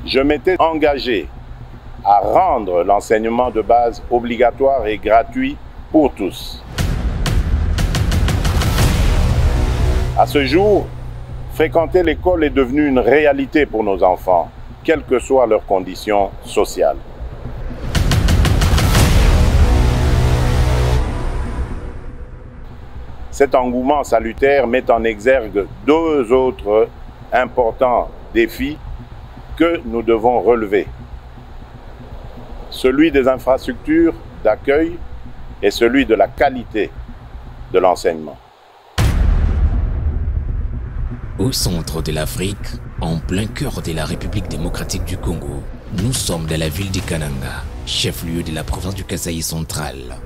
je m'étais engagé à rendre l'enseignement de base obligatoire et gratuit pour tous. À ce jour, fréquenter l'école est devenu une réalité pour nos enfants, quelles que soient leurs conditions sociales. Cet engouement salutaire met en exergue deux autres importants défis que nous devons relever. Celui des infrastructures d'accueil et celui de la qualité de l'enseignement. Au centre de l'Afrique, en plein cœur de la République démocratique du Congo, nous sommes dans la ville de Kananga, chef-lieu de la province du Kasaï central.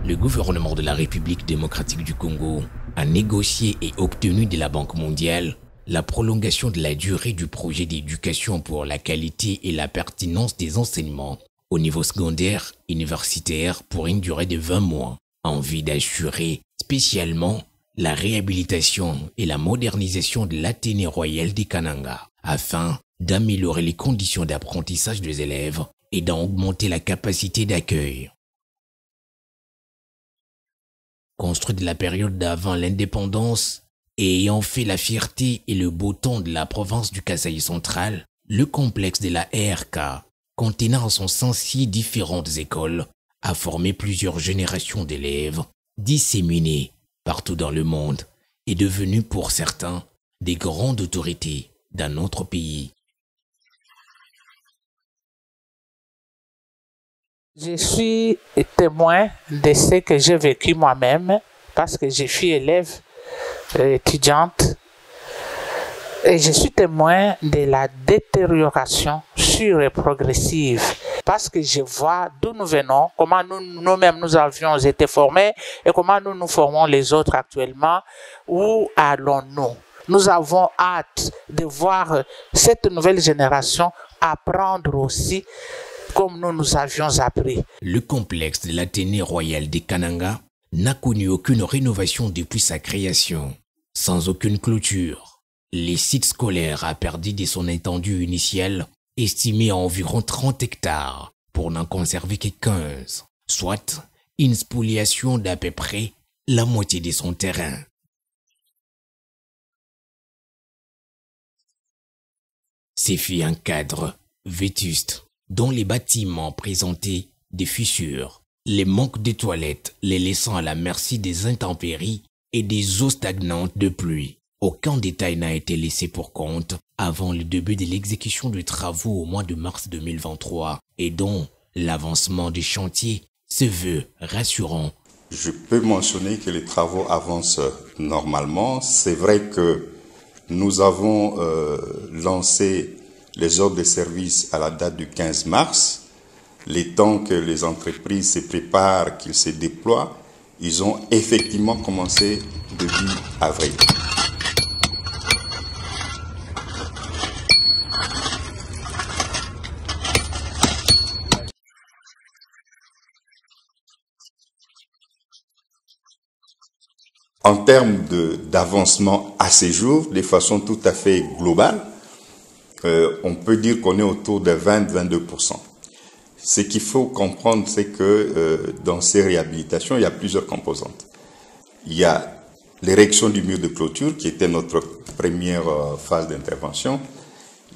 Le gouvernement de la République démocratique du Congo a négocié et obtenu de la Banque mondiale la prolongation de la durée du projet d'éducation pour la qualité et la pertinence des enseignements au niveau secondaire, universitaire pour une durée de 20 mois, en vue d'assurer spécialement la réhabilitation et la modernisation de l'Athénée royal de Kananga, afin d'améliorer les conditions d'apprentissage des élèves et d'en augmenter la capacité d'accueil. Construit de la période d'avant l'indépendance et ayant fait la fierté et le beau temps de la province du Kasaï central, le complexe de la RK, contenant en son sein 6 différentes écoles, a formé plusieurs générations d'élèves disséminés partout dans le monde et devenus pour certains des grandes autorités dans notre pays. Je suis témoin de ce que j'ai vécu moi-même parce que je suis élève étudiante et je suis témoin de la détérioration sûre et progressive parce que je vois d'où nous venons, comment nous-mêmes nous avions été formés et comment nous nous formons les autres actuellement, où allons-nous? Nous avons hâte de voir cette nouvelle génération apprendre aussi comme nous avions appris. Le complexe de l'Athénée royal de Kananga n'a connu aucune rénovation depuis sa création. Sans aucune clôture, les sites scolaires a perdu de son étendue initiale, estimée à environ 30 hectares, pour n'en conserver que 15, soit une spoliation d'à peu près la moitié de son terrain. C'est fait un cadre vétuste, dont les bâtiments présentaient des fissures, les manques de toilettes les laissant à la merci des intempéries et des eaux stagnantes de pluie. Aucun détail n'a été laissé pour compte avant le début de l'exécution des travaux au mois de mars 2023 et dont l'avancement des chantiers se veut rassurant. Je peux mentionner que les travaux avancent normalement. C'est vrai que nous avons lancé les ordres de service à la date du 15 mars. Les temps que les entreprises se préparent, qu'ils se déploient, ils ont effectivement commencé début avril. En termes d'avancement à ces jours, de façon tout à fait globale, on peut dire qu'on est autour de 20-22%. Ce qu'il faut comprendre, c'est que dans ces réhabilitations, il y a plusieurs composantes. Il y a l'érection du mur de clôture, qui était notre première phase d'intervention.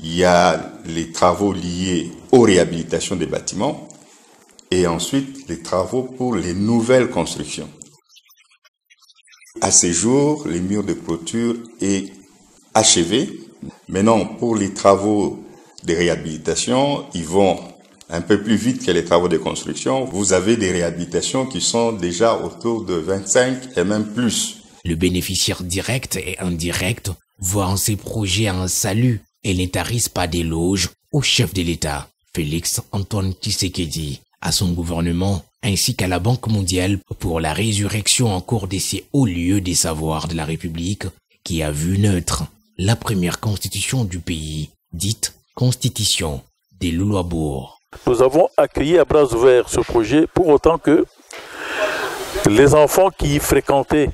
Il y a les travaux liés aux réhabilitations des bâtiments. Et ensuite, les travaux pour les nouvelles constructions. À ces jours, les murs de clôture est achevé. Maintenant, pour les travaux de réhabilitation, ils vont un peu plus vite que les travaux de construction. Vous avez des réhabilitations qui sont déjà autour de 25 et même plus. Le bénéficiaire direct et indirect voit en ces projets un salut et n'intarisse pas d'éloges au chef de l'État, Félix Antoine Tshisekedi, à son gouvernement ainsi qu'à la Banque mondiale pour la résurrection en cours de ces hauts lieux des savoirs de la République qui a vu naître la première constitution du pays, dite Constitution des Louloabourg. Nous avons accueilli à bras ouverts ce projet pour autant que les enfants qui y fréquentaient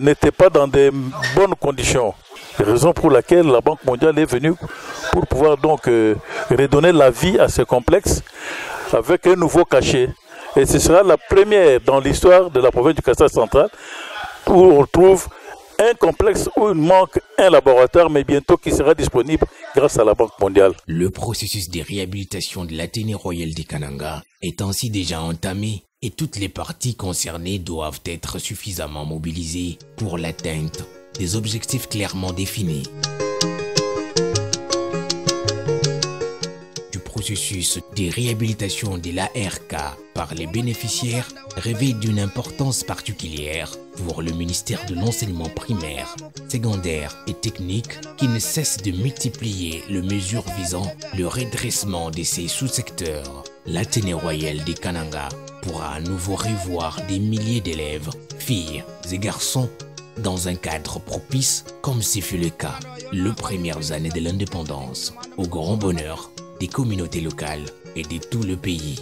n'étaient pas dans des bonnes conditions. Raison pour laquelle la Banque mondiale est venue pour pouvoir donc redonner la vie à ce complexe avec un nouveau cachet. Et ce sera la première dans l'histoire de la province du Kasai central où on trouve un complexe où il manque un laboratoire, mais bientôt qui sera disponible grâce à la Banque mondiale. Le processus de réhabilitation de l'Athénée royal de Kananga est ainsi déjà entamé et toutes les parties concernées doivent être suffisamment mobilisées pour l'atteinte des objectifs clairement définis. Du processus de réhabilitation de l'ARK par les bénéficiaires revêt d'une importance particulière pour le ministère de l'enseignement primaire, secondaire et technique qui ne cesse de multiplier les mesures visant le redressement de ces sous-secteurs. L'Athénée royal de Kananga pourra à nouveau revoir des milliers d'élèves, filles et garçons, dans un cadre propice comme ce fut le cas les premières années de l'indépendance, au grand bonheur des communautés locales et de tout le pays.